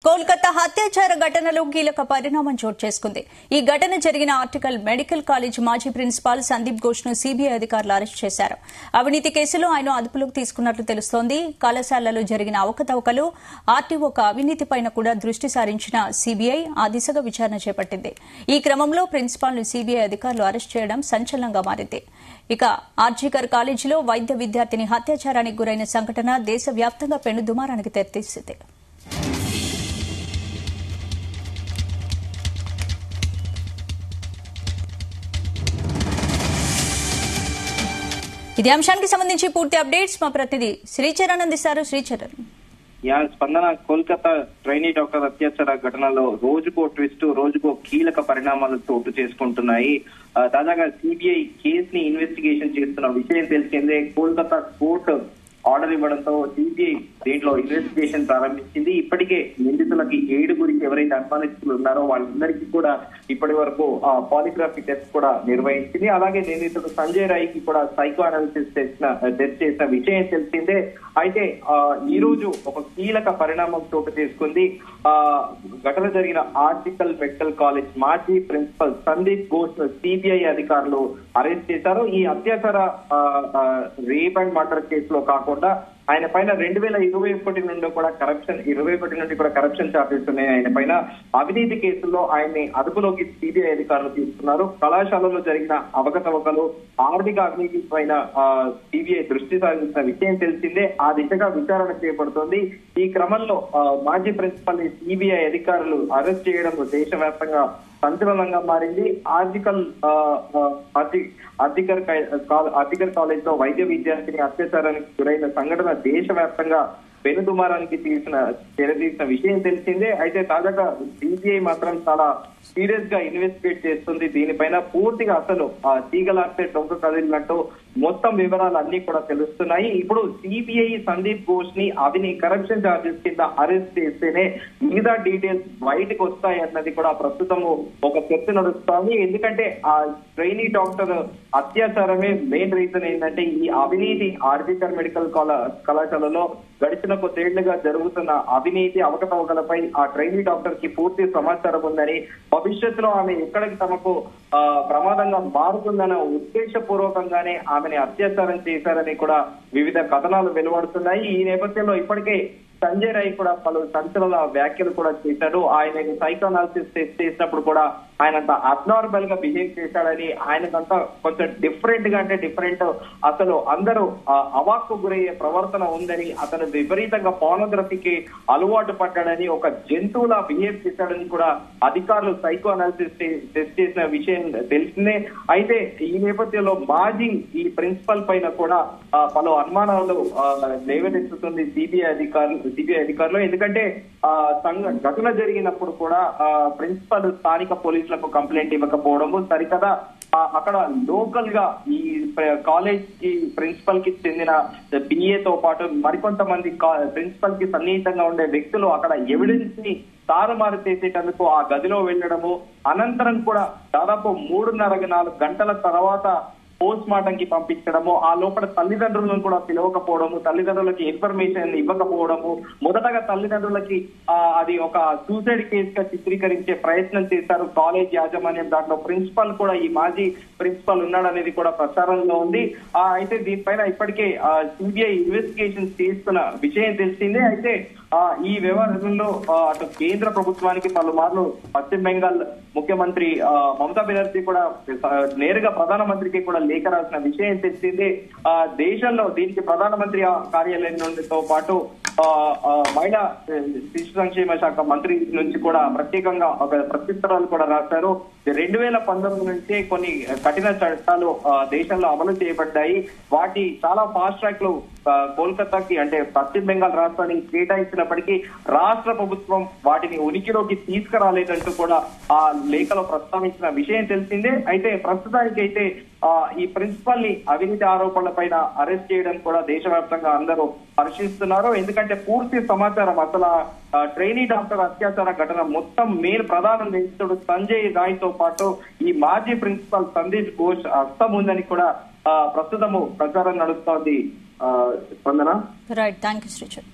కోల్కతా హత్యాచార ఘటనలో కీలక పరిణామం చోటు చేసుకుంది. ఈ ఘటన జరిగిన ఆర్టికల్ మెడికల్ కాలేజ్ మాజీ ప్రిన్సిపాల్ సందీప్ ఘోష్ ను సీబీఐ అధికారులు అరెస్ట్ చేశారు. అవినీతి కేసులో ఆయన అదుపులోకి తీసుకున్నట్లు తెలుస్తోంది. కళాశాలలో జరిగిన అవకతవకలు, ఆర్టీఓక అవినీతిపైన కూడా దృష్టి సారించిన సీబీఐ ఆ దిశగా విచారణ చేపట్టింది. ఈ క్రమంలో ప్రిన్సిపాల్ ను సీబీఐ అధికారులు అరెస్ట్ చేయడం సంచలనంగా మారింది. ఇక ఆర్జీకర్ కాలేజీలో వైద్య విద్యార్థిని హత్యాచారానికి గురైన సంఘటన దేశవ్యాప్తంగా పెనుదుమారానికి తెరతీసింది. ఇదే అంశానికి సంబంధించి పూర్తి అప్డేట్స్ మా ప్రతినిధి శ్రీచరణ్ అందిస్తారు. శ్రీచరణ్, స్పందన, కోల్కతా ట్రైనీ డాక్టర్ అత్యాచార ఘటనలో రోజుకో ట్విస్ట్, రోజుకో కీలక పరిణామాలు చోటు చేసుకుంటున్నాయి. తాజాగా సిబిఐ కేసుని ఇన్వెస్టిగేషన్ చేస్తున్న విషయం తెలిసిందే. కోల్కతా కోర్టు ఆర్డర్ ఇవ్వడంతో సిబిఐ దీంట్లో ఇన్వెస్టిగేషన్ ప్రారంభించింది. ఇప్పటికే నిందితులకి 7 ఎవరైతే అనుమానితులు ఉన్నారో వాళ్ళందరికీ కూడా ఇప్పటి వరకు పాలిగ్రాఫీ టెస్ట్ కూడా నిర్వహించింది. అలాగే నిందితుడు సంజయ్ రాయ్ కి కూడా సైకో అనాలిసిస్ టెస్ట్ చేసిన విషయం తెలిసిందే. అయితే ఈ రోజు ఒక కీలక పరిణామం చోటు చేసుకుంది. ఘటన జరిగిన ఆర్టికల్ మెడికల్ కాలేజ్ మాజీ ప్రిన్సిపల్ సందీప్ ఘోష్ సిబిఐ అధికారులు అరెస్ట్ చేశారు. ఈ అత్యాచార రేప్ అండ్ మర్డర్ కేసులో కాకుండా ఆయన పైన 2021 నుండి కూడా కరప్షన్ చార్జెస్ ఉన్నాయి. ఆయన పైన అవినీతి కేసుల్లో ఆయన్ని అదుపులోకి సిబిఐ అధికారులు తీసుకున్నారు. కళాశాలలో జరిగిన అవకతవకలు, ఆర్థిక అవినీతి పైన సిబిఐ దృష్టి సారించిన విషయం తెలిసిందే. ఆ దిశగా విచారణ చేపడుతోంది. ఈ క్రమంలో మాజీ ప్రిన్సిపల్ ని సిబిఐ అధికారులు అరెస్ట్ చేయడం దేశవ్యాప్తంగా సంచలనంగా మారింది. ఆర్టికల్ కాలేజ్ లో వైద్య విద్యార్థిని అత్యాచారానికి గురైన సంఘటన దేశవ్యాప్తంగా పెనుదుమారానికి తెరతీసిన విషయం తెలిసిందే. అయితే తాజాగా సిబిఐ మాత్రం చాలా సీరియస్ గా ఇన్వెస్టిగేట్ చేస్తుంది. దీనిపైన పూర్తిగా అసలు తీగలాస్తే డొంక కదిలినట్టు మొత్తం వివరాలు అన్ని కూడా తెలుస్తున్నాయి. ఇప్పుడు సిబిఐ సందీప్ ఘోష్ ని కరప్షన్ చార్జెస్ కింద అరెస్ట్ చేస్తేనే మిగతా డీటెయిల్స్ బయటకు వస్తాయి అన్నది కూడా ప్రస్తుతము ఒక చర్చ నడుస్తోంది. ఎందుకంటే ఆ ట్రైనీ డాక్టర్ అత్యాచారమే మెయిన్ రీజన్ ఏంటంటే ఈ అవినీతి ఆర్జికర్ మెడికల్ కళాశాలలో గడిచిన కొద్దేళ్లుగా జరుగుతున్న అవినీతి అవకతవకలపై ఆ ట్రైనీ డాక్టర్ కి పూర్తి సమాచారం ఉందని, భవిష్యత్తులో ఆమె ఎక్కడికి తమకు ప్రమాదంగా మారుతుందన్న ఉద్దేశపూర్వకంగానే ఆమెని అత్యాచారం చేశారని కూడా వివిధ కథనాలు వెలువడుతున్నాయి. ఈ నేపథ్యంలో ఇప్పటికే సంజయ్ రాయ్ కూడా పలు సంచలన వ్యాఖ్యలు కూడా చేశాడు. ఆయన సైకో అనాలిసిస్ టెస్ట్ చేసినప్పుడు కూడా ఆయనంత అబ్నార్మల్ గా బిహేవ్ చేశాడని, ఆయనకంతా కొంచెం డిఫరెంట్ అసలు అందరూ అవాక్కు గురయ్యే ప్రవర్తన ఉందని, అతను విపరీతంగా పోర్నోగ్రఫీకి అలవాటు పడ్డాడని, ఒక జంతువులా బిహేవ్ చేశాడని కూడా అధికారులు సైకో అనాలిసిస్ టెస్ట్ చేసిన విషయం తెలిసిందే. అయితే ఈ నేపథ్యంలో మాజీ ఈ ప్రిన్సిపల్ పైన కూడా పలు అనుమానాలు లేవనెత్తుతుంది సిబిఐ అధికారులు. ఎందుకంటే ఘటన జరిగినప్పుడు కూడా ప్రిన్సిపల్ స్థానిక పోలీసులకు కంప్లైంట్ ఇవ్వకపోవడము సరికదా, అక్కడ లోకల్ గా ఈ కాలేజ్ కి ప్రిన్సిపల్ కి చెందిన పిఏతో పాటు మరికొంతమంది ప్రిన్సిపల్ కి సన్నిహితంగా ఉండే వ్యక్తులు అక్కడ ఎవిడెన్స్ ని తారుమారు చేసేటందుకు ఆ గదిలో వెళ్లడము, అనంతరం కూడా దాదాపు 3.5-4 గంటల తర్వాత పోస్ట్ మార్టం కి పంపించడము, ఆ లోపల తల్లిదండ్రులను కూడా పిలవకపోవడము, తల్లిదండ్రులకి ఇన్ఫర్మేషన్ ఇవ్వకపోవడము, మొదటగా తల్లిదండ్రులకి అది ఒక సూసైడ్ కేసు గా చిత్రీకరించే ప్రయత్నం చేశారు కాలేజ్ యాజమాన్యం. దాంట్లో ప్రిన్సిపల్ కూడా, ఈ మాజీ ప్రిన్సిపల్ ఉన్నాడనేది కూడా ప్రచారంలో ఉంది. అయితే దీనిపైన ఇప్పటికే సిబిఐ ఇన్వెస్టిగేషన్ చేస్తున్న విషయం తెలిసిందే. అయితే ఈ వ్యవహారంలో అటు కేంద్ర ప్రభుత్వానికి పలుమార్లు పశ్చిమ బెంగాల్ ముఖ్యమంత్రి మమతా బెనర్జీ కూడా నేరుగా ప్రధానమంత్రికి కూడా లేఖ రాసిన విషయం తెలిసిందే. దేశంలో దీనికి ప్రధానమంత్రి కార్యాలయం నుండితో పాటు మహిళా శిశు సంక్షేమ శాఖ మంత్రి నుంచి కూడా ప్రత్యేకంగా ఒక ప్రత్యుత్తరాలు కూడా రాశారు. 2019 నుంచే కొన్ని కఠిన చట్టాలు దేశంలో అమలు చేయబడ్డాయి. వాటి చాలా ఫాస్ట్ ట్రాక్ లో కోల్కతాకి అంటే పశ్చిమ బెంగాల్ రాష్ట్రానికి కేటాయించినప్పటికీ రాష్ట్ర ప్రభుత్వం వాటిని ఉనికిలోకి తీసుకురాలేదంటూ కూడా ఆ లేఖలో ప్రస్తావించిన విషయం తెలిసిందే. అయితే ప్రస్తుతానికైతే ఈ ప్రిన్సిపల్ ని అవినీతి ఆరోపణల పైన అరెస్ట్ చేయడం కూడా దేశవ్యాప్తంగా అందరూ హర్షిస్తున్నారు. ఎందుకంటే పూర్తి సమాచారం అసలు ట్రైనీ డాక్టర్ అత్యాచార ఘటన మొత్తం ప్రధాన నిందితుడు సంజయ్ రాయ్ తో పాటు ఈ మాజీ ప్రిన్సిపల్ సందీప్ ఘోష్ హస్తం ఉందని కూడా ప్రస్తుతము ప్రచారం నడుస్తోంది. స్పందన. Right, thank you Sricharan.